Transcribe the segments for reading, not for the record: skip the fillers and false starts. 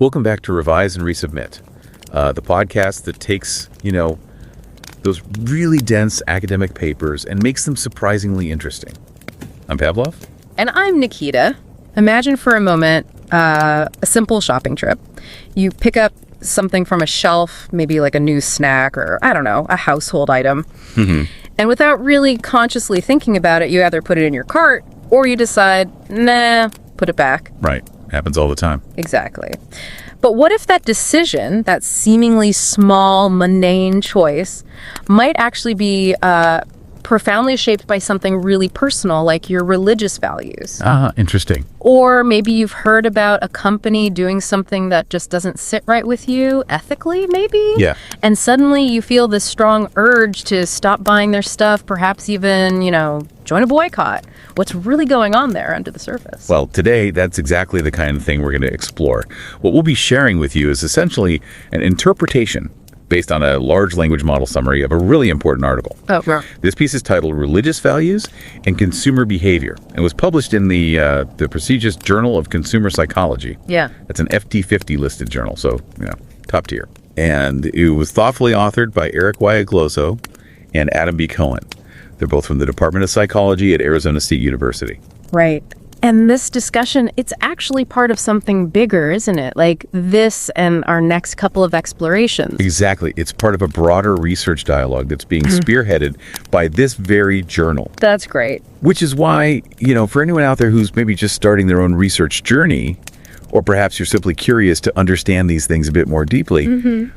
Welcome back to Revise and Resubmit, the podcast that takes, those really dense academic papers and makes them surprisingly interesting. I'm Pavlov. And I'm Nikita. Imagine for a moment a simple shopping trip. You pick up something from a shelf, maybe like a new snack or, I don't know, a household item. Mm-hmm. And without really consciously thinking about it, you either put it in your cart or you decide, nah, put it back. Right. Happens all the time. Exactly. But what if that decision, that seemingly small, mundane choice, might actually be profoundly shaped by something really personal, like your religious values? Interesting. Or maybe you've heard about a company doing something that just doesn't sit right with you ethically, maybe? Yeah. And suddenly you feel this strong urge to stop buying their stuff, perhaps even, join a boycott. What's really going on there under the surface? Well, today, that's exactly the kind of thing we're going to explore. What we'll be sharing with you is essentially an interpretation based on a large language model summary of a really important article. Oh, sure. This piece is titled Religious Values and Consumer Behavior and was published in the prestigious Journal of Consumer Psychology. Yeah. That's an FT50 listed journal, so, top tier. And it was thoughtfully authored by Aglozo and Adam B. Cohen. They're both from the Department of Psychology at Arizona State University. Right. And this discussion, it's actually part of something bigger, isn't it? Like this and our next couple of explorations. Exactly. It's part of a broader research dialogue that's being spearheaded by this very journal. That's great. Which is why, for anyone out there who's maybe just starting their own research journey, or perhaps you're simply curious to understand these things a bit more deeply,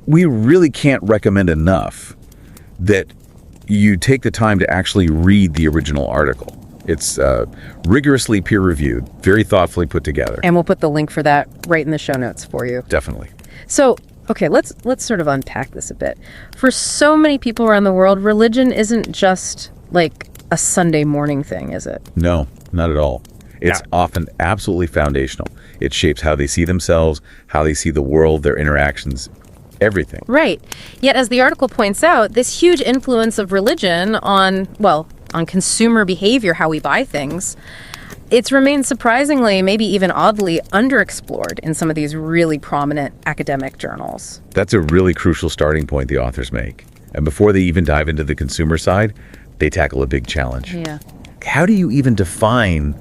we really can't recommend enough that you take the time to actually read the original article. It's rigorously peer-reviewed, very thoughtfully put together. And we'll put the link for that right in the show notes for you. Definitely. So, okay, let's sort of unpack this a bit. For so many people around the world, religion isn't just like a Sunday morning thing, is it? No, not at all. It's often absolutely foundational. It shapes how they see themselves, how they see the world, their interactions, everything. Right. Yet, as the article points out, this huge influence of religion on consumer behavior, how we buy things, it's remained surprisingly, maybe even oddly, underexplored in some of these really prominent academic journals. That's a really crucial starting point the authors make. And before they even dive into the consumer side, they tackle a big challenge. Yeah. How do you even define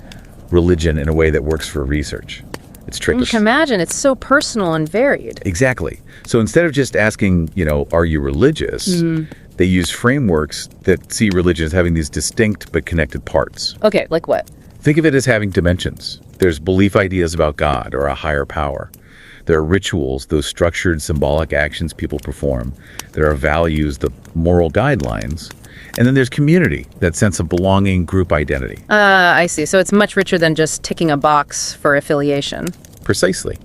religion in a way that works for research? It's tricky. You can imagine, it's so personal and varied. Exactly. So instead of just asking, are you religious? They use frameworks that see religion as having these distinct but connected parts. Okay, like what? Think of it as having dimensions. There's belief ideas about God or a higher power. There are rituals, those structured symbolic actions people perform. There are values, the moral guidelines. And then there's community, that sense of belonging, group identity. I see. So it's much richer than just ticking a box for affiliation. Precisely.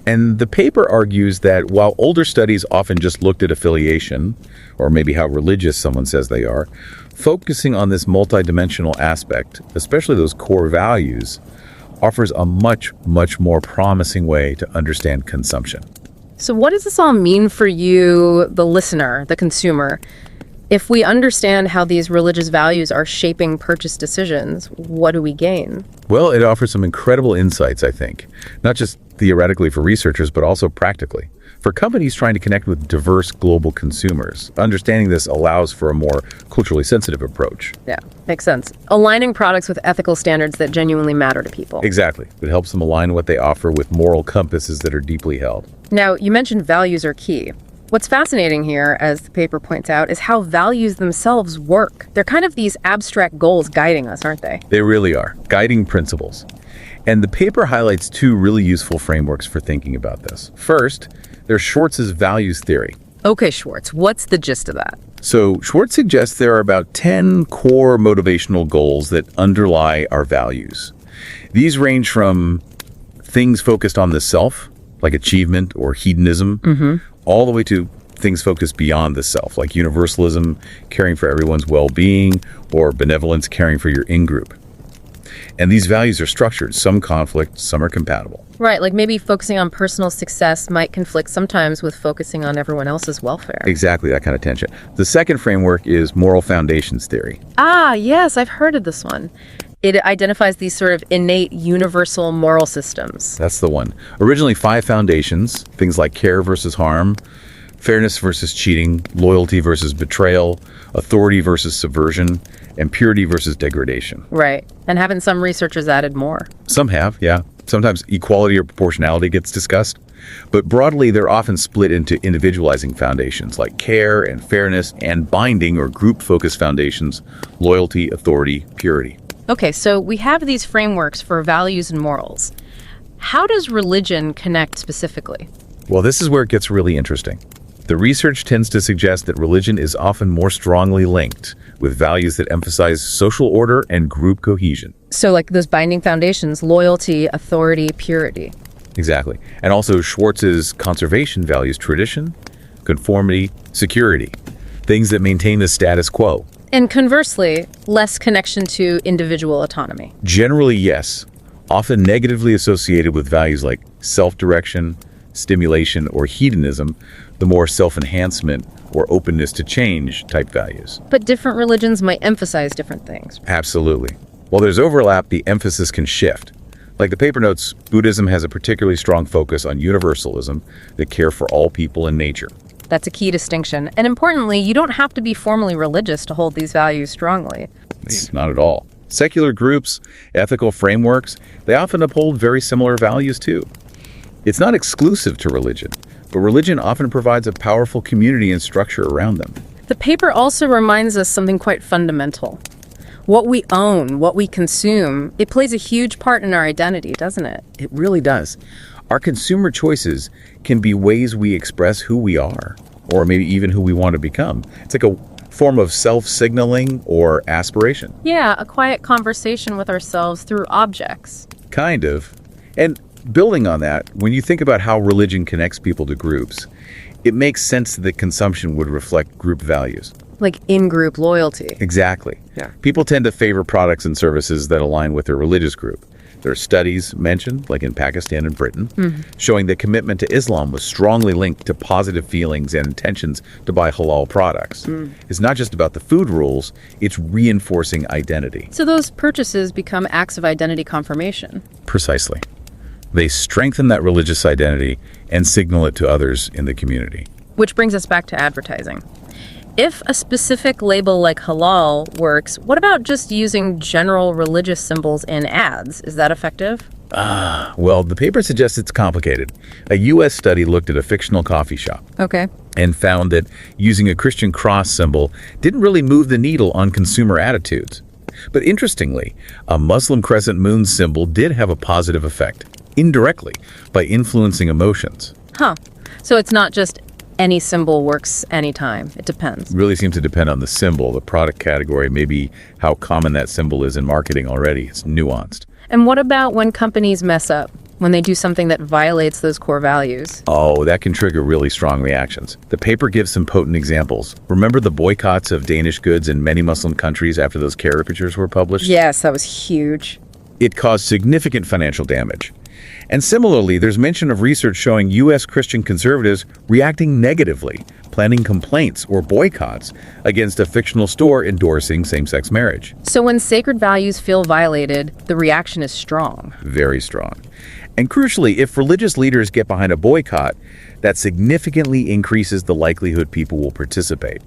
And the paper argues that while older studies often just looked at affiliation, or maybe how religious someone says they are, focusing on this multidimensional aspect, especially those core values, offers a much, much more promising way to understand consumption. So what does this all mean for you, the listener, the consumer? If we understand how these religious values are shaping purchase decisions, what do we gain? Well, it offers some incredible insights, I think, not just theoretically for researchers, but also practically. For companies trying to connect with diverse global consumers, understanding this allows for a more culturally sensitive approach. Yeah, makes sense. Aligning products with ethical standards that genuinely matter to people. Exactly. It helps them align what they offer with moral compasses that are deeply held. Now, you mentioned values are key. What's fascinating here, as the paper points out, is how values themselves work. They're kind of these abstract goals guiding us, aren't they? They really are. Guiding principles. And the paper highlights two really useful frameworks for thinking about this. First, there's Schwartz's values theory. Okay, Schwartz, what's the gist of that? So Schwartz suggests there are about 10 core motivational goals that underlie our values. These range from things focused on the self, like achievement or hedonism, all the way to things focused beyond the self, like universalism, caring for everyone's well-being, or benevolence, caring for your in-group. And these values are structured. Some conflict, some are compatible. Right, like maybe focusing on personal success might conflict sometimes with focusing on everyone else's welfare. Exactly, that kind of tension. The second framework is moral foundations theory. Ah, yes, I've heard of this one. It identifies these sort of innate universal moral systems. That's the one. Originally 5 foundations, things like care versus harm, fairness versus cheating, loyalty versus betrayal, authority versus subversion, and purity versus degradation. Right. And haven't some researchers added more? Some have, yeah. Sometimes equality or proportionality gets discussed. But broadly, they're often split into individualizing foundations like care and fairness, and binding or group-focused foundations, loyalty, authority, purity. Okay, so we have these frameworks for values and morals. How does religion connect specifically? Well, this is where it gets really interesting. The research tends to suggest that religion is often more strongly linked with values that emphasize social order and group cohesion. So like those binding foundations, loyalty, authority, purity. Exactly. And also Schwartz's conservation values tradition, conformity, security, things that maintain the status quo. And conversely, less connection to individual autonomy. Generally, yes, often negatively associated with values like self-direction, stimulation, or hedonism, the more self-enhancement or openness to change type values. But different religions might emphasize different things. Absolutely. While there's overlap, the emphasis can shift. Like the paper notes, Buddhism has a particularly strong focus on universalism, the care for all people and nature. That's a key distinction. And importantly, you don't have to be formally religious to hold these values strongly. Not at all. Secular groups, ethical frameworks, they often uphold very similar values too. It's not exclusive to religion, but religion often provides a powerful community and structure around them. The paper also reminds us something quite fundamental. What we own, what we consume, it plays a huge part in our identity, doesn't it? It really does. Our consumer choices can be ways we express who we are, or maybe even who we want to become. It's like a form of self-signaling or aspiration. Yeah, a quiet conversation with ourselves through objects. Kind of. And building on that, when you think about how religion connects people to groups, it makes sense that consumption would reflect group values. Like in-group loyalty. Exactly. Yeah. People tend to favor products and services that align with their religious group. There are studies mentioned, like in Pakistan and Britain, showing that commitment to Islam was strongly linked to positive feelings and intentions to buy halal products. It's not just about the food rules, it's reinforcing identity. So those purchases become acts of identity confirmation. Precisely. They strengthen that religious identity and signal it to others in the community. Which brings us back to advertising. If a specific label like halal works, what about just using general religious symbols in ads? Is that effective? Well, the paper suggests it's complicated. A U.S. study looked at a fictional coffee shop. Okay. And found that using a Christian cross symbol didn't really move the needle on consumer attitudes. But interestingly, a Muslim crescent moon symbol did have a positive effect, indirectly, by influencing emotions. Huh. So it's not just any symbol works anytime. It depends. It really seems to depend on the symbol, the product category, maybe how common that symbol is in marketing already. It's nuanced. And what about when companies mess up? When they do something that violates those core values? Oh, that can trigger really strong reactions. The paper gives some potent examples. Remember the boycotts of Danish goods in many Muslim countries after those caricatures were published? Yes, that was huge. It caused significant financial damage. And similarly, there's mention of research showing U.S. Christian conservatives reacting negatively, planning complaints or boycotts against a fictional store endorsing same-sex marriage. So when sacred values feel violated, the reaction is strong. Very strong. And crucially, if religious leaders get behind a boycott, that significantly increases the likelihood people will participate.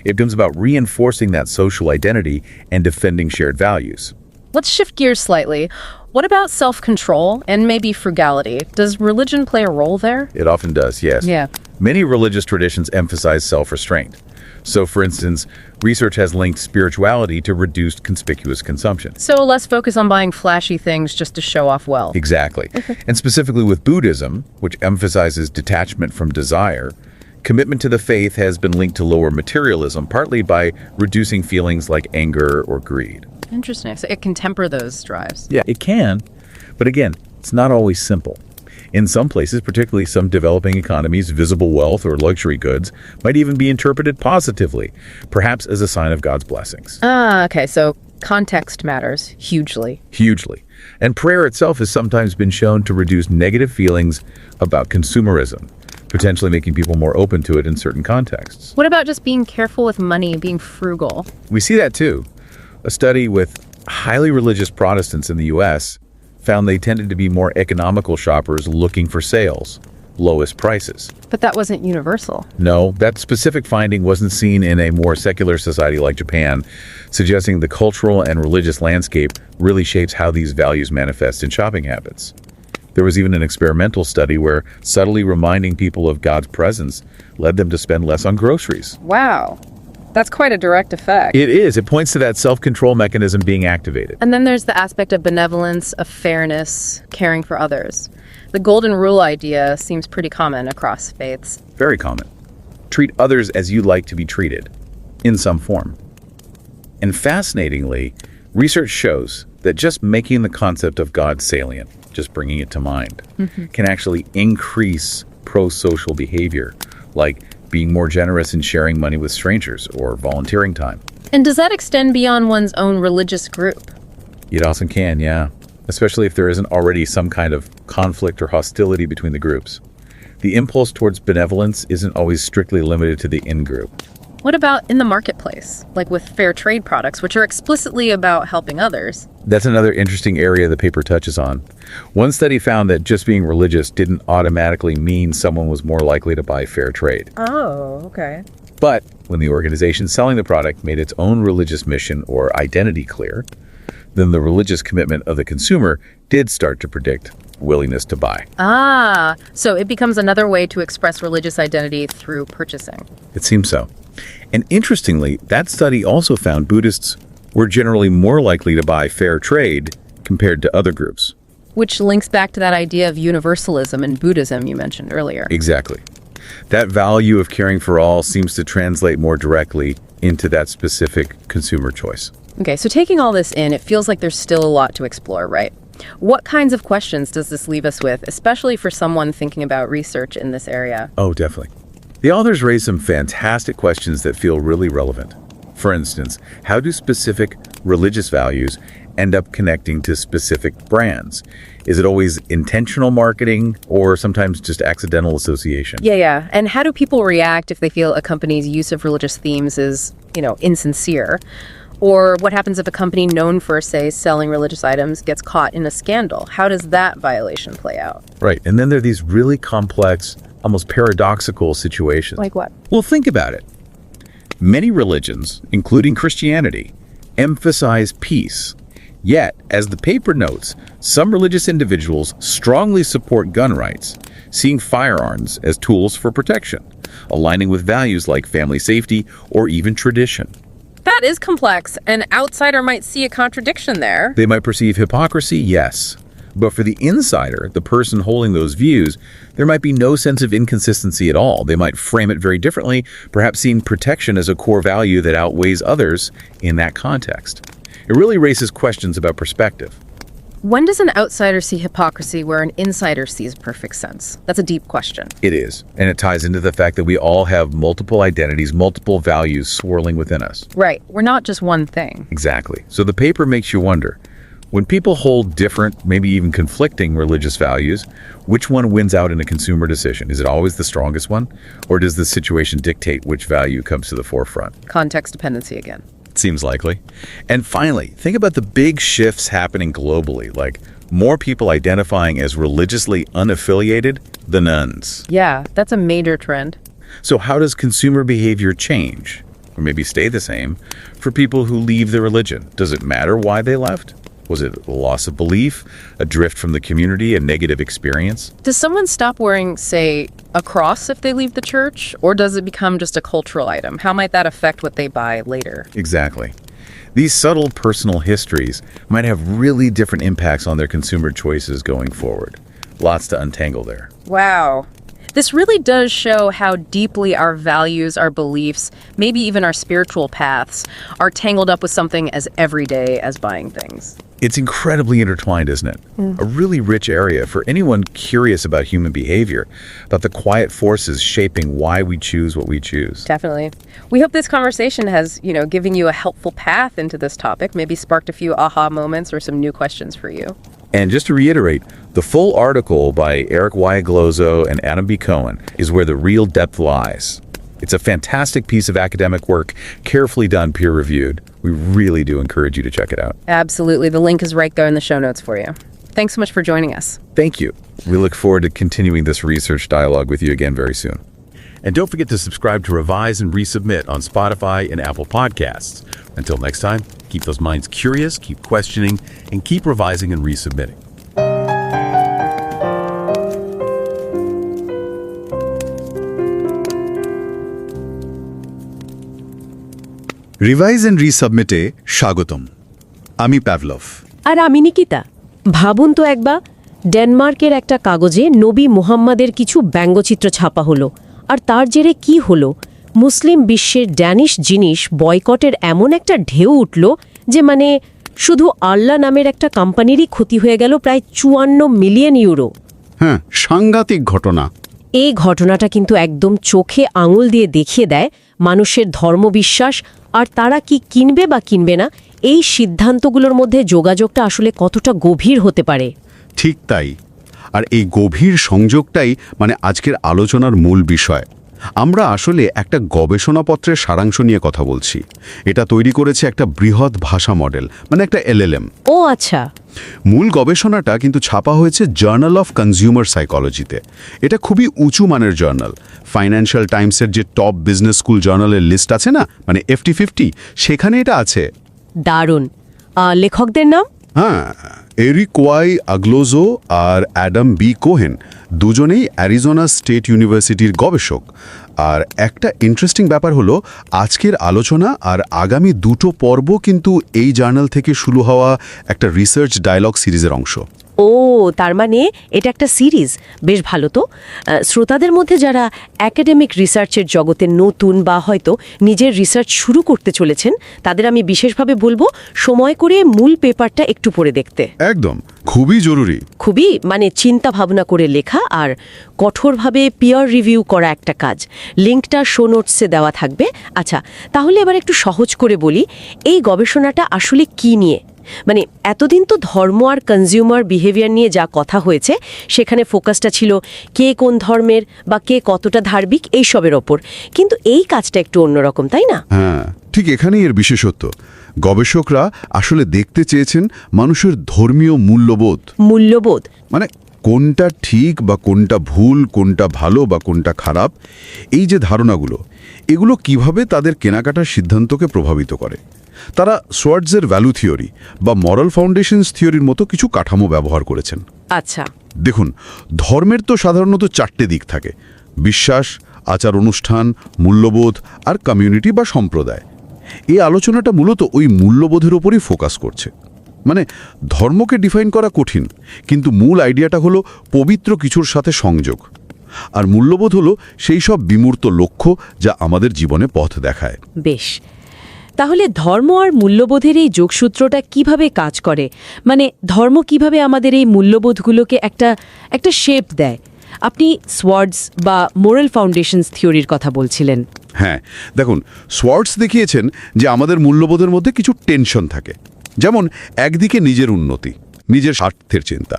It becomes about reinforcing that social identity and defending shared values. Let's shift gears slightly. What about self-control and maybe frugality? Does religion play a role there? It often does, yes. Yeah. Many religious traditions emphasize self-restraint. So, for instance, research has linked spirituality to reduced conspicuous consumption. So less focus on buying flashy things just to show off wealth. Exactly. And specifically with Buddhism, which emphasizes detachment from desire, commitment to the faith has been linked to lower materialism, partly by reducing feelings like anger or greed. Interesting. So it can temper those drives. Yeah, it can. But again, it's not always simple. In some places, particularly some developing economies, visible wealth or luxury goods might even be interpreted positively, perhaps as a sign of God's blessings. Okay. So context matters hugely. Hugely. And prayer itself has sometimes been shown to reduce negative feelings about consumerism, potentially making people more open to it in certain contexts. What about just being careful with money, being frugal? We see that too. A study with highly religious Protestants in the US found they tended to be more economical shoppers looking for sales, lowest prices. But that wasn't universal. No, that specific finding wasn't seen in a more secular society like Japan, suggesting the cultural and religious landscape really shapes how these values manifest in shopping habits. There was even an experimental study where subtly reminding people of God's presence led them to spend less on groceries. Wow. That's quite a direct effect. It is. It points to that self-control mechanism being activated. And then there's the aspect of benevolence, of fairness, caring for others. The golden rule idea seems pretty common across faiths. Very common. Treat others as you like to be treated, in some form. And fascinatingly, research shows that just making the concept of God salient, just bringing it to mind, can actually increase pro-social behavior, like being more generous in sharing money with strangers or volunteering time. And does that extend beyond one's own religious group? It often can, yeah. Especially if there isn't already some kind of conflict or hostility between the groups. The impulse towards benevolence isn't always strictly limited to the in-group. What about in the marketplace, like with fair trade products, which are explicitly about helping others? That's another interesting area the paper touches on. One study found that just being religious didn't automatically mean someone was more likely to buy fair trade. Oh, okay. But when the organization selling the product made its own religious mission or identity clear, then the religious commitment of the consumer did start to predict willingness to buy. Ah, so it becomes another way to express religious identity through purchasing. It seems so. And interestingly, that study also found Buddhists were generally more likely to buy fair trade compared to other groups. Which links back to that idea of universalism in Buddhism you mentioned earlier. Exactly. That value of caring for all seems to translate more directly into that specific consumer choice. Okay, so taking all this in, it feels like there's still a lot to explore, right? What kinds of questions does this leave us with, especially for someone thinking about research in this area? Oh, definitely. The authors raise some fantastic questions that feel really relevant. For instance, how do specific religious values end up connecting to specific brands? Is it always intentional marketing or sometimes just accidental association? Yeah. And how do people react if they feel a company's use of religious themes is, insincere? Or what happens if a company known for, say, selling religious items gets caught in a scandal? How does that violation play out? Right. And then there are these really complex, almost paradoxical situations. Like what? Well, think about it. Many religions, including Christianity, emphasize peace. Yet, as the paper notes, some religious individuals strongly support gun rights, seeing firearms as tools for protection, aligning with values like family safety or even tradition. That is complex. An outsider might see a contradiction there. They might perceive hypocrisy, yes. But for the insider, the person holding those views, there might be no sense of inconsistency at all. They might frame it very differently, perhaps seeing protection as a core value that outweighs others in that context. It really raises questions about perspective. When does an outsider see hypocrisy where an insider sees perfect sense? That's a deep question. It is, and it ties into the fact that we all have multiple identities, multiple values swirling within us. Right. We're not just one thing. Exactly. So the paper makes you wonder, when people hold different, maybe even conflicting religious values, which one wins out in a consumer decision? Is it always the strongest one? Or does the situation dictate which value comes to the forefront? Context dependency again. Seems likely. And finally, think about the big shifts happening globally, like more people identifying as religiously unaffiliated than nuns. Yeah, that's a major trend. So how does consumer behavior change, or maybe stay the same, for people who leave the religion? Does it matter why they left? Was it a loss of belief, a drift from the community, a negative experience? Does someone stop wearing, say, a cross if they leave the church? Or does it become just a cultural item? How might that affect what they buy later? Exactly. These subtle personal histories might have really different impacts on their consumer choices going forward. Lots to untangle there. Wow. This really does show how deeply our values, our beliefs, maybe even our spiritual paths are tangled up with something as everyday as buying things. It's incredibly intertwined, isn't it? A really rich area for anyone curious about human behavior, about the quiet forces shaping why we choose what we choose. Definitely. We hope this conversation has, given you a helpful path into this topic, maybe sparked a few aha moments or some new questions for you. And just to reiterate, the full article by Aglozo and Adam B. Cohen is where the real depth lies. It's a fantastic piece of academic work, carefully done, peer-reviewed. We really do encourage you to check it out. Absolutely. The link is right there in the show notes for you. Thanks so much for joining us. Thank you. We look forward to continuing this research dialogue with you again very soon. And don't forget to subscribe to Revise and Resubmit on Spotify and Apple Podcasts. Until next time, keep those minds curious, keep questioning, and keep revising and resubmitting. Revise and রিসাবমিটে স্বাগতম। আমি Pavlov. আর আমি নিকিতা। ভাবুন তো একবার, ডেনমার্কের একটা কাগজে নবী মুহাম্মাদের কিছু ব্যঙ্গচিত্র ছাপা হলো, আর তার জেরে কি হলো? মুসলিম বিশ্বের ড্যানিশ জিনিস বয়কটের এমন একটা ঢেউ উঠল যে শুধু আল্লাহ নামের একটা কোম্পানিরই ক্ষতি হয়ে গেল প্রায় 54 মিলিয়ন ইউরো। হ্যাঁ, সাংঘাতিক ঘটনা। এই ঘটনাটা কিন্তু একদম চোখে আঙুল দিয়ে দেখিয়ে দেয় মানুষের ধর্মবিশ্বাস আর তারা কি কিনবে বা কিনবে না, এই সিদ্ধান্তগুলোর মধ্যে যোগাযোগটা আসলে কতটা গভীর হতে পারে। ঠিক তাই। আর এই গভীর সংযোগটাই আজকের আলোচনার মূল বিষয়। আমরা আসলে একটা গবেষণাপত্রের সারাংশ নিয়ে কথা বলছি। এটা তৈরি করেছে একটা বৃহৎ ভাষা মডেল, একটা LLM। ও আচ্ছা। মূল গবেষণাটা কিন্তু ছাপা হয়েছে জার্নাল অফ কনজিউমার সাইকোলজিতে। এটা খুবই উঁচু মানের জার্নাল। ফাইন্যান্সিয়াল টাইমসের যে টপ বিজনেস স্কুল জার্নালের লিস্ট আছে না, FT50, সেখানে এটা আছে। দারুণ। লেখকদের নাম? হ্যাঁ, এরিক ওয়াই, আগলোজো আর অ্যাডাম বি কোহেন, দুজনেই অ্যারিজোনা স্টেট ইউনিভার্সিটির গবেষক। আর একটা ইন্টারেস্টিং ব্যাপার হলো, আজকের আলোচনা আর আগামী দুটো পর্ব কিন্তু এই জার্নাল থেকে শুরু হওয়া একটা রিসার্চ ডায়ালগ সিরিজের অংশ। ও, তার এটা একটা সিরিজ। বেশ ভালো তো। শ্রোতাদের মধ্যে যারা একাডেমিক রিসার্চের জগতে নতুন বা হয়তো নিজের রিসার্চ শুরু করতে চলেছেন, তাদের আমি বিশেষভাবে বলবো সময় করে মূল পেপারটা একটু পড়ে দেখতে। একদম, খুবই জরুরি। খুবই চিন্তা ভাবনা করে লেখা আর কঠোরভাবে পিয়ার রিভিউ করা একটা কাজ। লিঙ্কটা শো নোটসে দেওয়া থাকবে। আচ্ছা, তাহলে এবার একটু সহজ করে বলি, এই গবেষণাটা আসলে কি নিয়ে? এতদিন তো ধর্ম আর কনজিউমার বিহেভিয়ার নিয়ে যা কথা হয়েছে, সেখানে ফোকাসটা ছিল কে কোন ধর্মের বা কে কতটা ধার্মিক, এইসবের ওপর। কিন্তু এই কাজটা একটু অন্যরকম, তাই না? হ্যাঁ, ঠিক এখানেই এর বিশেষত্ব। গবেষকরা আসলে দেখতে চেয়েছেন মানুষের ধর্মীয় মূল্যবোধ। মূল্যবোধ কোনটা ঠিক বা কোনটা ভুল, কোনটা ভালো বা কোনটা খারাপ, এই যে ধারণাগুলো, এগুলো কিভাবে তাদের কেনাকাটার সিদ্ধান্তকে প্রভাবিত করে। তারা সোয়ার্টজের ভ্যালু থিওরি বা মরাল ফাউন্ডেশনস থিওরির মতো কিছু কাঠামো ব্যবহার করেছেন। আচ্ছা, দেখুন, ধর্মের তো সাধারণত 4টে দিক থাকে: বিশ্বাস, আচার অনুষ্ঠান, মূল্যবোধ আর কমিউনিটি বা সম্প্রদায়। এই আলোচনাটা মূলত ওই মূল্যবোধের ওপরই ফোকাস করছে। ধর্মকে ডিফাইন করা কঠিন, কিন্তু মূল আইডিয়াটা হলো পবিত্র কিছুর সাথে সংযোগ। আর মূল্যবোধ হলো সেই সব বিমূর্ত লক্ষ্য যা আমাদের জীবনে পথ দেখায়। বেশ। তাহলে ধর্ম আর মূল্যবোধের এই যোগসূত্রটা কিভাবে কাজ করে? ধর্ম কিভাবে আমাদের এই মূল্যবোধগুলোকে একটা শেপ দেয়? আপনি সোয়ার্টস বা মোরাল ফাউন্ডেশনস থিওরির কথা বলছিলেন। হ্যাঁ, দেখুন, সোয়ার্টস দেখিয়েছেন যে আমাদের মূল্যবোধের মধ্যে কিছু টেনশন থাকে। যেমন একদিকে নিজের উন্নতি, নিজের স্বার্থের চিন্তা,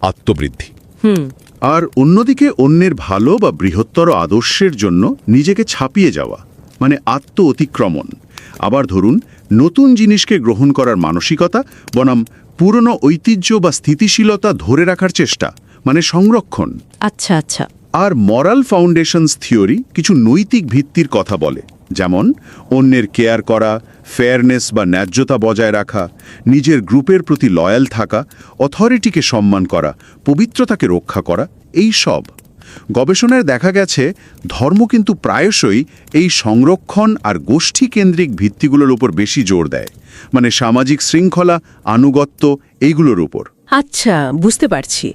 আত্মবৃদ্ধি, আর অন্যদিকে অন্যের ভালো বা বৃহত্তর আদর্শের জন্য নিজেকে ছাপিয়ে যাওয়া, আত্ম অতিক্রমণ। আবার ধরুন, নতুন জিনিসকে গ্রহণ করার মানসিকতা বনাম পুরনো ঐতিহ্য বা স্থিতিশীলতা ধরে রাখার চেষ্টা, সংরক্ষণ। আচ্ছা আচ্ছা। আর মরাল ফাউন্ডেশনস থিওরি কিছু নৈতিক ভিত্তির কথা বলে, যেমন অন্যের কেয়ার করা, ফেয়ারনেস বা ন্যায্যতা বজায় রাখা, নিজের গ্রুপের প্রতি লয়াল থাকা, অথরিটিকে সম্মান করা, পবিত্রতাকে রক্ষা করা, এই সব। গবেষণায় দেখা গেছে ধর্ম কিন্তু প্রায়শই এই সংরক্ষণ আর গোষ্ঠী কেন্দ্রিক ভিত্তিগুলোর উপর বেশি জোর দেয়, সামাজিক শৃঙ্খলা, আনুগত্য, এইগুলোর উপর। আচ্ছা, বুঝতে পারছি।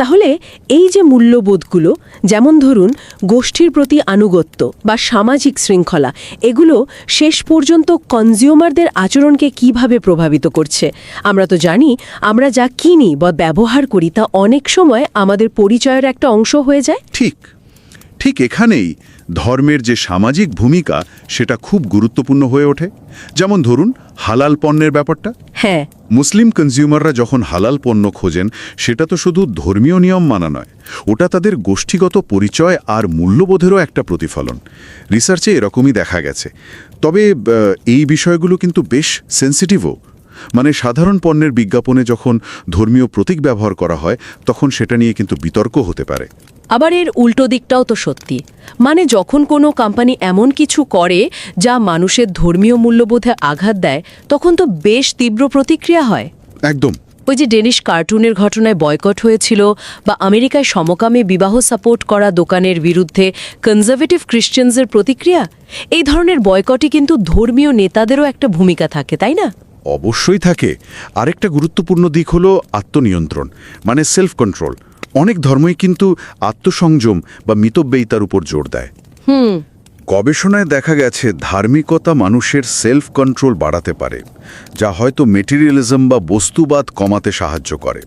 তাহলে এই যে মূল্যবোধগুলো, যেমন ধরুন গোষ্ঠীর প্রতি আনুগত্য বা সামাজিক শৃঙ্খলা, এগুলো শেষ পর্যন্ত কনজিউমারদের আচরণকে কিভাবে প্রভাবিত করছে? আমরা তো জানি, আমরা যা কিনি বা ব্যবহার করি তা অনেক সময় আমাদের পরিচয়ের একটা অংশ হয়ে যায়। ঠিক এখানেই ধর্মের যে সামাজিক ভূমিকা সেটা খুব গুরুত্বপূর্ণ হয়ে ওঠে। যেমন ধরুন হালাল পণ্যের ব্যাপারটা। হ্যাঁ, মুসলিম কনজিউমাররা যখন হালাল পণ্য খোঁজেন সেটা তো শুধু ধর্মীয় নিয়ম মানা নয়, ওটা তাদের গোষ্ঠীগত পরিচয় আর মূল্যবোধেরও একটা প্রতিফলন। রিসার্চে এরকমই দেখা গেছে। তবে এই বিষয়গুলো কিন্তু বেশ সেন্সিটিভও। মানে সাধারণ পণ্যের বিজ্ঞাপনে যখন ধর্মীয় প্রতীক ব্যবহার করা হয় তখন সেটা নিয়ে কিন্তু বিতর্ক হতে পারে। আবার এর উল্টো দিকটাও তো সত্যি। মানে যখন কোনো কোম্পানি এমন কিছু করে যা মানুষের ধর্মীয় মূল্যবোধে আঘাত দেয় তখন তো বেশ তীব্র প্রতিক্রিয়া হয়। একদম। ওই যে ডেনিশ কার্টুনের ঘটনায় বয়কট হয়েছিল, বা আমেরিকায় সমকামী বিবাহ সাপোর্ট করা দোকানের বিরুদ্ধে কনজারভেটিভ ক্রিশ্চিয়ানসের প্রতিক্রিয়া, এই ধরনের বয়কটই কিন্তু ধর্মীয় নেতাদেরও একটা ভূমিকা থাকে, তাই না? অবশ্যই থাকে। আরেকটা গুরুত্বপূর্ণ দিক হলো আত্মনিয়ন্ত্রণ, মানে সেলফ কন্ট্রোল। অনেক ধর্মই কিন্তু আত্মসংযম বা মিতব্যয়িতার উপর জোর দেয়। গবেষণায় দেখা গেছে ধার্মিকতা মানুষের সেলফ কন্ট্রোল বাড়াতে পারে, যা হয়তো মেটেরিয়ালিজম বা বস্তুবাদ কমাতে সাহায্য করে।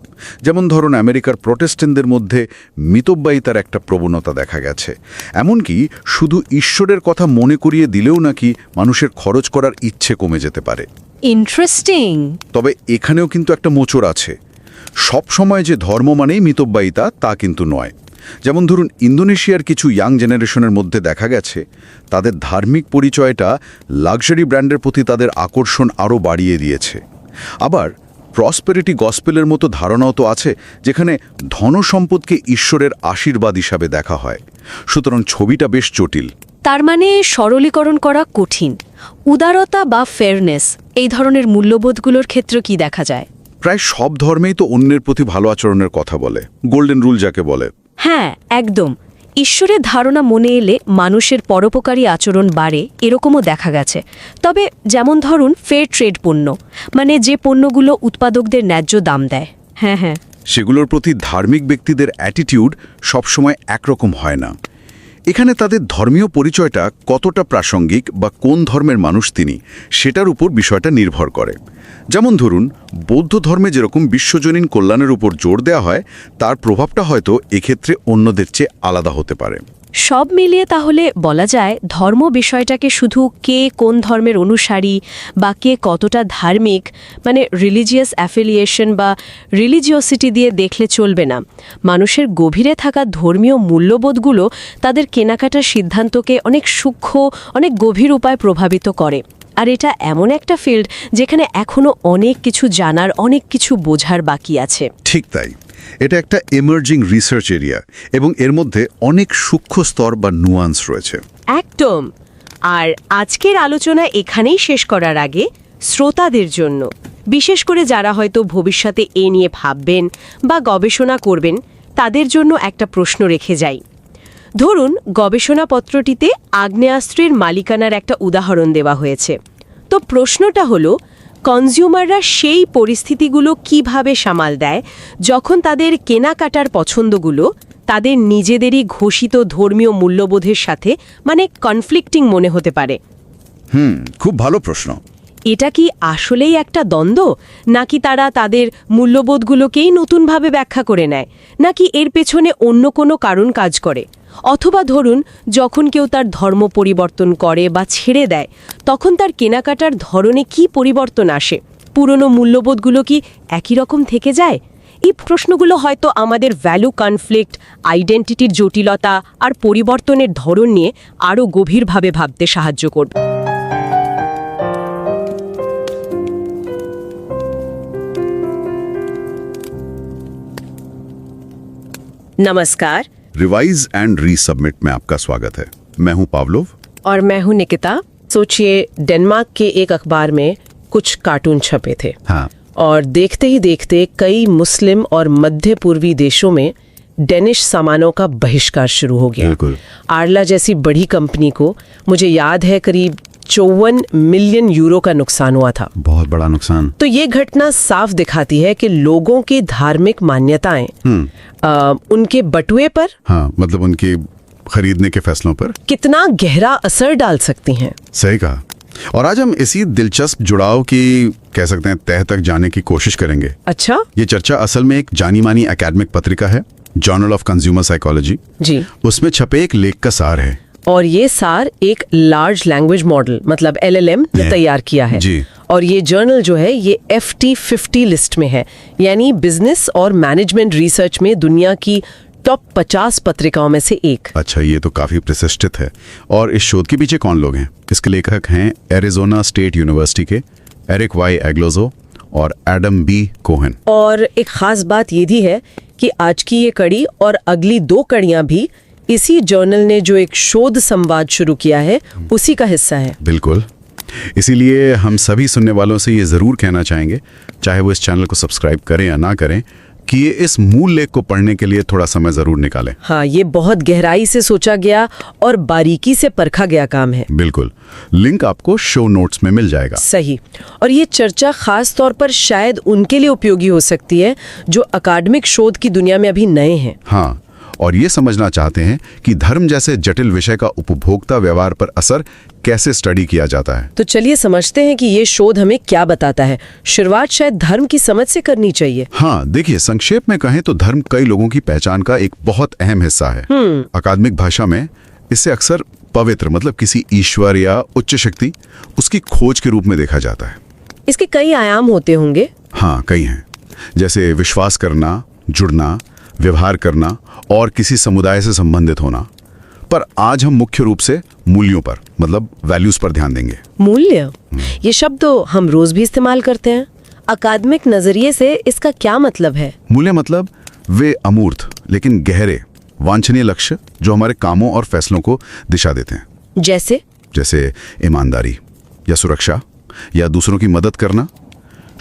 যেমন ধরুন আমেরিকার প্রটেস্ট্যান্টদের মধ্যে মিতব্যয়িতার একটা প্রবণতা দেখা গেছে। এমনকি শুধু ঈশ্বরের কথা মনে করিয়ে দিলেও নাকি মানুষের খরচ করার ইচ্ছে কমে যেতে পারে। ইন্টারেস্টিং। তবে এখানেও কিন্তু একটা মোচড় আছে। সব সময় যে ধর্ম মানেই মিতব্যয়িতা তা কিন্তু নয়। যেমন ধরুন ইন্দোনেশিয়ার কিছু ইয়াং জেনারেশনের মধ্যে দেখা গেছে তাদের ধার্মিক পরিচয়টা লাক্সারি ব্র্যান্ডের প্রতি তাদের আকর্ষণ আরও বাড়িয়ে দিয়েছে। আবার প্রসপেরিটি গসপেলের মতো ধারণাও তো আছে, যেখানে ধনসম্পদকে ঈশ্বরের আশীর্বাদ হিসাবে দেখা হয়। সুতরাং ছবিটা বেশ জটিল। তার মানে সরলীকরণ করা কঠিন। উদারতা বা ফেয়ারনেস এই ধরনের মূল্যবোধগুলোর ক্ষেত্রে কি দেখা যায়? প্রায় সব ধর্মেই তো অন্যের প্রতি ভালো আচরণের কথা বলে, গোল্ডেন রুল যাকে বলে। হ্যাঁ, একদম। ঈশ্বরের ধারণা মনে এলে মানুষের পরোপকারী আচরণ বাড়ে, এরকমও দেখা গেছে। তবে যেমন ধরুন ফেয়ার ট্রেড পণ্য, মানে যে পণ্যগুলো উৎপাদকদের ন্যায্য দাম দেয়, হ্যাঁ, সেগুলোর প্রতি ধার্মিক ব্যক্তিদের অ্যাটিটিউড সবসময় একরকম হয় না। এখানে তাদের ধর্মীয় পরিচয়টা কতটা প্রাসঙ্গিক বা কোন ধর্মের মানুষ তিনি, সেটার উপর বিষয়টা নির্ভর করে। যেমন ধরুন বৌদ্ধ ধর্মে যেরকম বিশ্বজনীন কল্যাণের উপর জোর দেওয়া হয়, তার প্রভাবটা হয়তো এক্ষেত্রে অন্যদের চেয়ে আলাদা হতে পারে। সব মিলিয়ে তাহলে বলা যায় ধর্ম বিষয়টাকে শুধু কে কোন ধর্মের অনুসারী বা কে কতটা ধার্মিক, মানে রিলিজিয়াস অ্যাফিলিয়েশন বা রিলিজিওসিটি দিয়ে দেখলে চলবে না। মানুষের গভীরে থাকা ধর্মীয় মূল্যবোধগুলো তাদের কেনাকাটার সিদ্ধান্তকে অনেক সূক্ষ্ম, অনেক গভীর উপায় প্রভাবিত করে। আর এটা এমন একটা ফিল্ড যেখানে এখনও অনেক কিছু জানার, অনেক কিছু বোঝার বাকি আছে। ঠিক তাই। এটা একটা এমার্জিং রিসার্চ এরিয়া এবং এর মধ্যে অনেক সূক্ষ্ম স্তর বা নুয়ান্স রয়েছে। একদম। আর আজকের আলোচনা এখানেই শেষ করার আগে শ্রোতাদের জন্য, বিশেষ করে যারা হয়তো ভবিষ্যতে এ নিয়ে ভাববেন বা গবেষণা করবেন, তাদের জন্য একটা প্রশ্ন রেখে যাই। ধরুন গবেষণাপত্রটিতে আগ্নেয়াস্ত্রের মালিকানার একটা উদাহরণ দেওয়া হয়েছে। তো প্রশ্নটা হলো, কনজিউমাররা সেই পরিস্থিতিগুলো কিভাবে সামাল দেয় যখন তাদের কেনাকাটার পছন্দগুলো তাদের নিজেদেরই ঘোষিত ধর্মীয় মূল্যবোধের সাথে মানে কনফ্লিক্টিং মনে হতে পারে? খুব ভালো প্রশ্ন। এটা কি আসলেই একটা দ্বন্দ্ব, নাকি তারা তাদের মূল্যবোধগুলোকেই নতুনভাবে ব্যাখ্যা করে নেয়, নাকি এর পেছনে অন্য কোনো কারণ কাজ করে? অথবা ধরুন যখন কেউ তার ধর্ম পরিবর্তন করে বা ছেড়ে দেয়, তখন তার কেনাকাটার ধরনে কি পরিবর্তন আসে? পুরনো মূল্যবোধগুলো কি একই রকম থেকে যায়? এই প্রশ্নগুলো হয়তো আমাদের ভ্যালু কনফ্লিক্ট, আইডেন্টিটির জটিলতা আর পরিবর্তনের ধরন নিয়ে আরও গভীরভাবে ভাবতে সাহায্য করবে। नमस्कार, रिवाइज एंड रीसबमिट में आपका स्वागत है। मैं हूं पावलोव और मैं हूं निकिता। सोचिए डेनमार्क के एक अखबार में कुछ कार्टून छपे थे। हाँ। और देखते ही देखते कई मुस्लिम और मध्य पूर्वी देशों में डेनिश सामानों का बहिष्कार शुरू हो गया। बिल्कुल। आर्ला जैसी बड़ी कंपनी को मुझे याद है करीब 54 मिलियन यूरो का नुकसान हुआ था। बहुत बड़ा नुकसान। तो ये घटना साफ दिखाती है कि लोगों की धार्मिक मान्यताएं उनके बटुए पर, हाँ, मतलब उनके खरीदने के फैसलों पर कितना गहरा असर डाल सकती हैं। सही कहा। और आज हम इसी दिलचस्प जुड़ाव की कह सकते हैं तह तक जाने की कोशिश करेंगे। अच्छा। ये चर्चा असल में एक जानी मानी एकेडमिक पत्रिका है, जर्नल ऑफ कंज्यूमर साइकोलॉजी। जी। उसमें छपे एक लेख का सार है। और ये सार एक लार्ज लैंग्वेज मॉडल मतलब LLM ने तैयार किया है जी। और ये जर्नल जो है ये FT50 लिस्ट में है, यानी बिजनेस और मैनेजमेंट रिसर्च में दुनिया की टॉप 50 पत्रिकाओं में से एक। अच्छा, ये तो काफी प्रतिष्ठित है। और इस शोध के पीछे कौन लोग हैं? इसके लेखक हैं एरिजोना स्टेट यूनिवर्सिटी के एरिक वाई एग्लोजो और एडम बी कोहेन। और एक खास बात ये भी है कि आज की ये कड़ी और अगली 2 कड़ियां भी इसी जर्नल ने जो एक शोध संवाद शुरू किया है उसी का हिस्सा है। बिल्कुल, इसीलिए हम सभी सुनने वालों से ये ज़रूर कहना चाहेंगे, चाहे वो इस चैनल को सब्सक्राइब करें या ना करें, कि ये इस मूल लेख को पढ़ने के लिए थोड़ा समय ज़रूर निकालें। हाँ, ये बहुत गहराई से सोचा गया और बारीकी से परखा गया काम है। बिल्कुल, लिंक आपको शो नोट्स में मिल जाएगा। सही। और ये चर्चा खास तौर पर शायद उनके लिए उपयोगी हो सकती है जो अकादमिक शोध की दुनिया में अभी नए हैं। हाँ, और ये समझना चाहते हैं कि धर्म जैसे जटिल विषय का उपभोक्ता व्यवहार पर असर कैसे स्टडी किया जाता है। तो चलिए समझते हैं कि ये शोध हमें क्या बताता है। शुरुआत शायद धर्म की समझ से करनी चाहिए। हाँ, देखिए, संक्षेप में कहें तो धर्म कई लोगों की पहचान का एक बहुत अहम हिस्सा है। अकादमिक भाषा में इसे अक्सर पवित्र मतलब किसी ईश्वर या उच्च शक्ति उसकी खोज के रूप में देखा जाता है। इसके कई आयाम होते होंगे। हाँ, कई हैं, जैसे विश्वास करना, जुड़ना, व्यवहार करना और किसी समुदाय से संबंधित होना। पर आज हम मुख्य रूप से मूल्यों पर मतलब वैल्यूज पर ध्यान देंगे। मूल्य, ये शब्द तो हम रोज भी इस्तेमाल करते हैं। अकादमिक नजरिए से इसका क्या मतलब है? मूल्य मतलब वे अमूर्त लेकिन गहरे वांछनीय लक्ष्य जो हमारे कामों और फैसलों को दिशा देते हैं। जैसे ईमानदारी या सुरक्षा या दूसरों की मदद करना।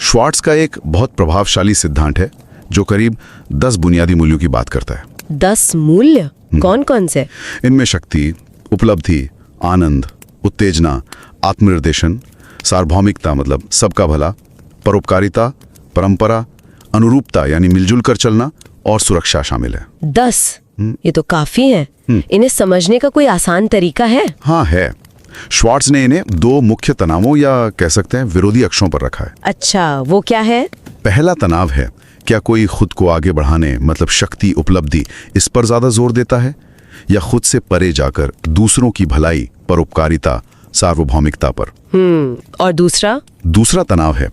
श्वार्ट्ज का एक बहुत प्रभावशाली सिद्धांत है जो करीब 10 बुनियादी मूल्यों की बात करता है। 10 मूल्य? कौन कौन से? इनमें शक्ति, उपलब्धि, आनंद, उत्तेजना, आत्मनिर्देशन, सार्वभौमिकता मतलब सबका भला, परोपकारिता, परंपरा, अनुरूपता यानी मिलजुल कर चलना और सुरक्षा शामिल है। 10? ये तो काफी है। इन्हें समझने का कोई आसान तरीका है? हाँ है। श्वार्ट्ज ने इन्हें 2 मुख्य तनावों या कह सकते हैं विरोधी अक्षों पर रखा है। अच्छा, वो क्या है? पहला तनाव है, क्या कोई खुद को आगे बढ़ाने मतलब शक्ति, उपलब्धि इस पर ज्यादा जोर देता है या खुद से परे जाकर दूसरों की भलाई, परोपकारिता, सार्वभौमिकता पर? और दूसरा तनाव है,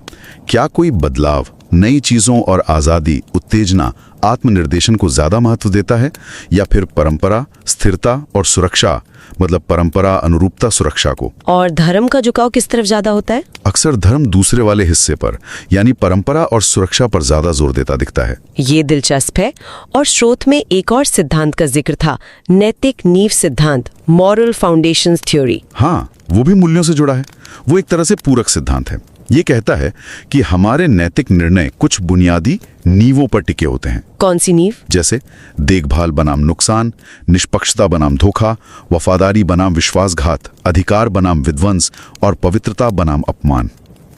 क्या कोई बदलाव, नई चीजों और आजादी, उत्तेजना, आत्मनिर्देशन को ज्यादा महत्व देता है या फिर परंपरा, स्थिरता और सुरक्षा मतलब परंपरा, अनुरूपता, सुरक्षा को? और धर्म का झुकाव किस तरफ ज्यादा होता है? अक्सर धर्म दूसरे वाले हिस्से पर यानी परंपरा और सुरक्षा पर ज्यादा जोर देता दिखता है। ये दिलचस्प है। और स्रोत में एक और सिद्धांत का जिक्र था, नैतिक नींव सिद्धांत, मॉरल फाउंडेशंस थ्योरी। हाँ, वो भी मूल्यों से जुड़ा है। वो एक तरह से पूरक सिद्धांत है। ये कहता है कि हमारे नैतिक निर्णय कुछ बुनियादी नींवों पर टिके होते हैं। कौन सी नींव? जैसे देखभाल बनाम नुकसान, निष्पक्षता बनाम धोखा, वफादारी बनाम विश्वासघात, अधिकार बनाम विध्वंस और पवित्रता बनाम अपमान।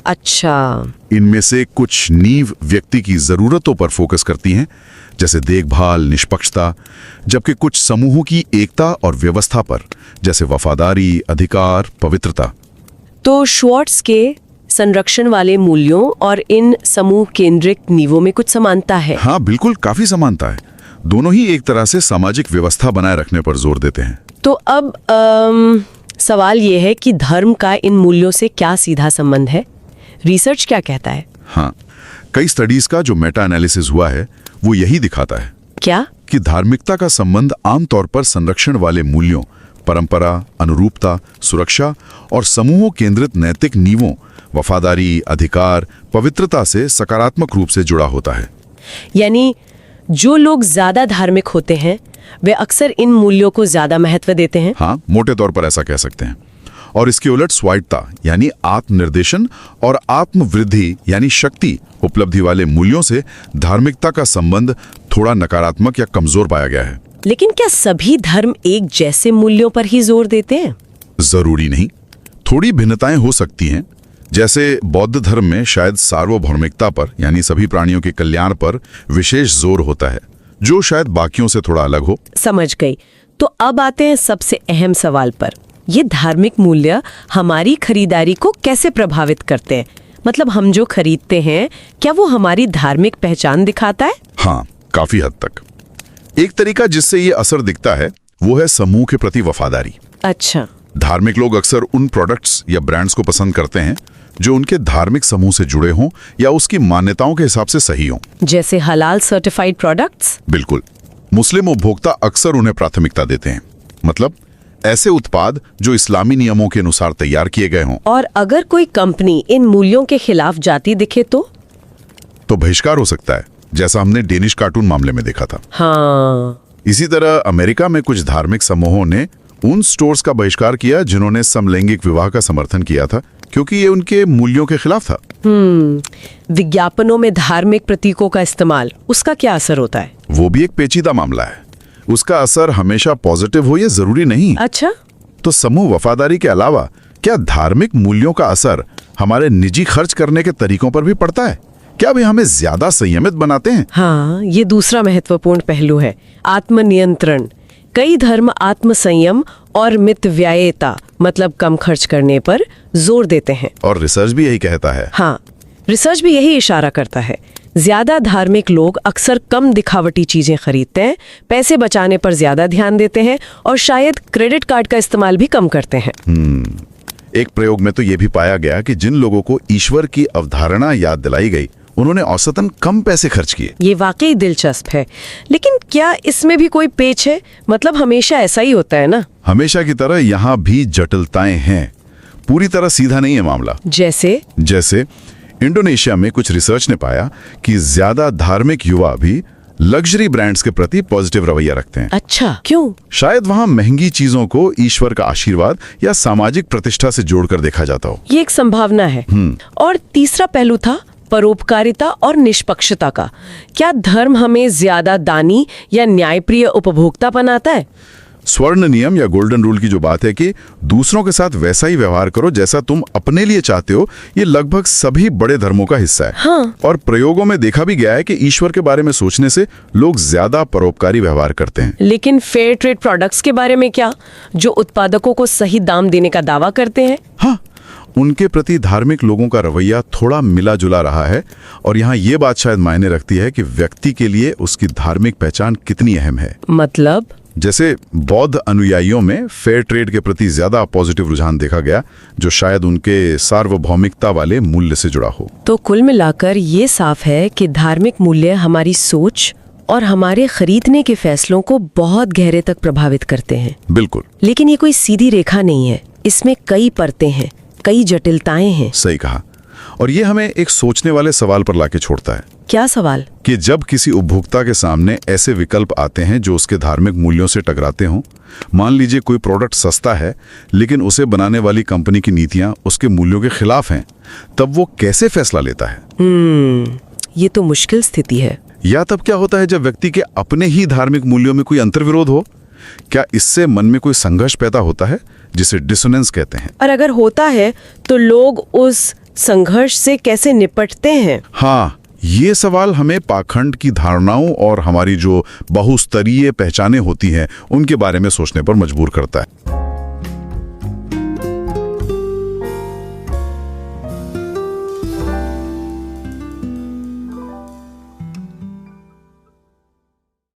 अच्छा, इनमें से कुछ नींव व्यक्ति की जरूरतों पर फोकस करती हैं, जैसे देखभाल, निष्पक्षता, जबकि कुछ समूहों की एकता और व्यवस्था पर, जैसे वफादारी, अधिकार, पवित्रता। तो श्वार्ट्ज के संरक्षण वाले मूल्यों और इन समूह केंद्रित नींवों में कुछ समानता है? हाँ, बिल्कुल, काफी समानता है। दोनों ही एक तरह से सामाजिक व्यवस्था बनाए रखने पर जोर देते हैं। तो अब सवाल ये है कि धर्म का इन मूल्यों से क्या सीधा संबंध है? रिसर्च क्या कहता है? हाँ, कई स्टडीज का जो मेटा एनालिसिस हुआ है वो यही दिखाता है। क्या? कि धार्मिकता का संबंध आमतौर पर संरक्षण वाले मूल्यों, परंपरा, अनुरूपता, सुरक्षा और समूहों केंद्रित नैतिक नींवों, वफादारी, अधिकार, पवित्रता से सकारात्मक रूप से जुड़ा होता है। यानी जो लोग ज्यादा धार्मिक होते हैं वे अक्सर इन मूल्यों को ज्यादा महत्व देते हैं। हाँ, मोटे तौर पर ऐसा कह सकते हैं। और इसके उलट स्वायत्तता यानी आत्मनिर्देशन और आत्मवृद्धि यानी शक्ति, उपलब्धि वाले मूल्यों से धार्मिकता का संबंध थोड़ा नकारात्मक या कमजोर पाया गया है। लेकिन क्या सभी धर्म एक जैसे मूल्यों पर ही जोर देते हैं? जरूरी नहीं, थोड़ी भिन्नताएं हो सकती हैं। जैसे बौद्ध धर्म में शायद सार्वभौमिकता पर यानी सभी प्राणियों के कल्याण पर विशेष जोर होता है, जो शायद बाकियों से थोड़ा अलग हो। समझ गई। तो अब आते हैं सबसे अहम सवाल पर। ये धार्मिक मूल्य हमारी खरीदारी को कैसे प्रभावित करते हैं? मतलब हम जो खरीदते हैं क्या वो हमारी धार्मिक पहचान दिखाता है? हाँ, काफी हद तक। एक तरीका जिससे ये असर दिखता है वो है समूह के प्रति वफादारी। अच्छा। धार्मिक लोग अक्सर उन प्रोडक्ट्स या ब्रांड्स को पसंद करते हैं जो उनके धार्मिक समूह से जुड़े हों या उसकी मान्यताओं के हिसाब से सही हों। जैसे हलाल सर्टिफाइड प्रोडक्ट्स? बिल्कुल। मुस्लिम उपभोक्ता अक्सर उन्हें प्राथमिकता देते हैं, मतलब ऐसे उत्पाद जो इस्लामी नियमों के अनुसार तैयार किए गए हों। और अगर कोई कंपनी इन मूल्यों के खिलाफ जाती दिखे तो बहिष्कार हो सकता है, जैसा हमने डेनिश कार्टून मामले में देखा था। हाँ। इसी तरह अमेरिका में कुछ धार्मिक समूहों ने उन स्टोर्स का बहिष्कार किया जिन्होंने समलैंगिक विवाह का समर्थन किया था, क्योंकि ये उनके मूल्यों के खिलाफ था। विज्ञापनों में धार्मिक प्रतीकों का इस्तेमाल, उसका क्या असर होता है? वो भी एक पेचीदा मामला है। उसका असर हमेशा पॉजिटिव हो ये जरूरी नहीं। अच्छा। तो समूह वफादारी के अलावा क्या धार्मिक मूल्यों का असर हमारे निजी खर्च करने के तरीकों पर भी पड़ता है? क्या वे हमें ज्यादा संयमित बनाते हैं? हाँ, ये दूसरा महत्वपूर्ण पहलू है, आत्मनियंत्रण। कई धर्म आत्मसंयम और मितव्ययिता, मतलब कम खर्च करने पर जोर देते हैं। और रिसर्च भी यही कहता है। हाँ, रिसर्च भी यही इशारा करता है। ज्यादा धार्मिक लोग अक्सर कम दिखावटी चीजें खरीदते हैं, पैसे बचाने पर ज्यादा ध्यान देते हैं और शायद क्रेडिट कार्ड का इस्तेमाल भी कम करते हैं। एक प्रयोग में तो ये भी पाया गया कि जिन लोगों को ईश्वर की अवधारणा याद दिलाई गई, उन्होंने औसतन कम पैसे खर्च किए। ये वाकई दिलचस्प है, लेकिन क्या इसमें भी कोई पेच है? मतलब हमेशा ऐसा ही होता है ना? हमेशा की तरह यहाँ भी जटिलताएं हैं। पूरी तरह सीधा नहीं है मामला। जैसे इंडोनेशिया में कुछ रिसर्च ने पाया कि ज्यादा धार्मिक युवा भी लग्जरी ब्रांड्स के प्रति पॉजिटिव रवैया रखते हैं। अच्छा, क्यों? शायद वहाँ महंगी चीजों को ईश्वर का आशीर्वाद या सामाजिक प्रतिष्ठा से जोड़कर देखा जाता हो। ये एक संभावना है। और तीसरा पहलू था परोपकारिता और निष्पक्षता का। क्या धर्म हमें ज्यादा दानी या न्यायप्रिय उपभोक्ता बनाता है? स्वर्ण नियम या गोल्डन रूल की जो बात है कि दूसरों के साथ वैसा ही व्यवहार करो जैसा तुम अपने लिए चाहते हो, ये लगभग सभी बड़े धर्मों का हिस्सा है। हाँ। और प्रयोगों में देखा भी गया है कि ईश्वर के बारे में सोचने से लोग ज्यादा परोपकारी व्यवहार करते हैं। लेकिन फेयर ट्रेड प्रोडक्ट्स के बारे में क्या, जो उत्पादकों को सही दाम देने का दावा करते हैं? हाँ, उनके प्रति धार्मिक लोगों का रवैया थोड़ा मिला जुला रहा है। और यहाँ ये बात शायद मायने रखती है कि व्यक्ति के लिए उसकी धार्मिक पहचान कितनी अहम है। मतलब जैसे बौद्ध अनुयायियों में फेयर ट्रेड के प्रति ज्यादा पॉजिटिव रुझान देखा गया, जो शायद उनके सार्वभौमिकता वाले मूल्य से जुड़ा हो। तो कुल मिलाकर ये साफ है कि धार्मिक मूल्य हमारी सोच और हमारे खरीदने के फैसलों को बहुत गहरे तक प्रभावित करते हैं। बिल्कुल। लेकिन ये कोई सीधी रेखा नहीं है, इसमें कई परतें हैं, कई जटिलताएं हैं। सही कहा। और ये हमें एक सोचने वाले सवाल पर लाके छोड़ता है। क्या सवाल? कि जब किसी उपभोक्ता के सामने ऐसे विकल्प आते हैं जो उसके धार्मिक मूल्यों से टकराते हों, मान लीजिए कोई प्रोडक्ट सस्ता है लेकिन उसे बनाने वाली कंपनी की नीतियां उसके मूल्यों के खिलाफ हैं, तब वो कैसे फैसला लेता है? ये तो मुश्किल स्थिति है। या तब क्या होता है जब व्यक्ति के अपने ही धार्मिक मूल्यों में कोई अंतर्विरोध हो? क्या इससे मन में कोई संघर्ष पैदा होता है, जिसे डिसोनेंस कहते हैं? और अगर होता है तो लोग उस संघर्ष से कैसे निपटते हैं? हाँ, ये सवाल हमें पाखंड की धारणाओं और हमारी जो बहुस्तरीय पहचानें होती हैं उनके बारे में सोचने पर मजबूर करता है।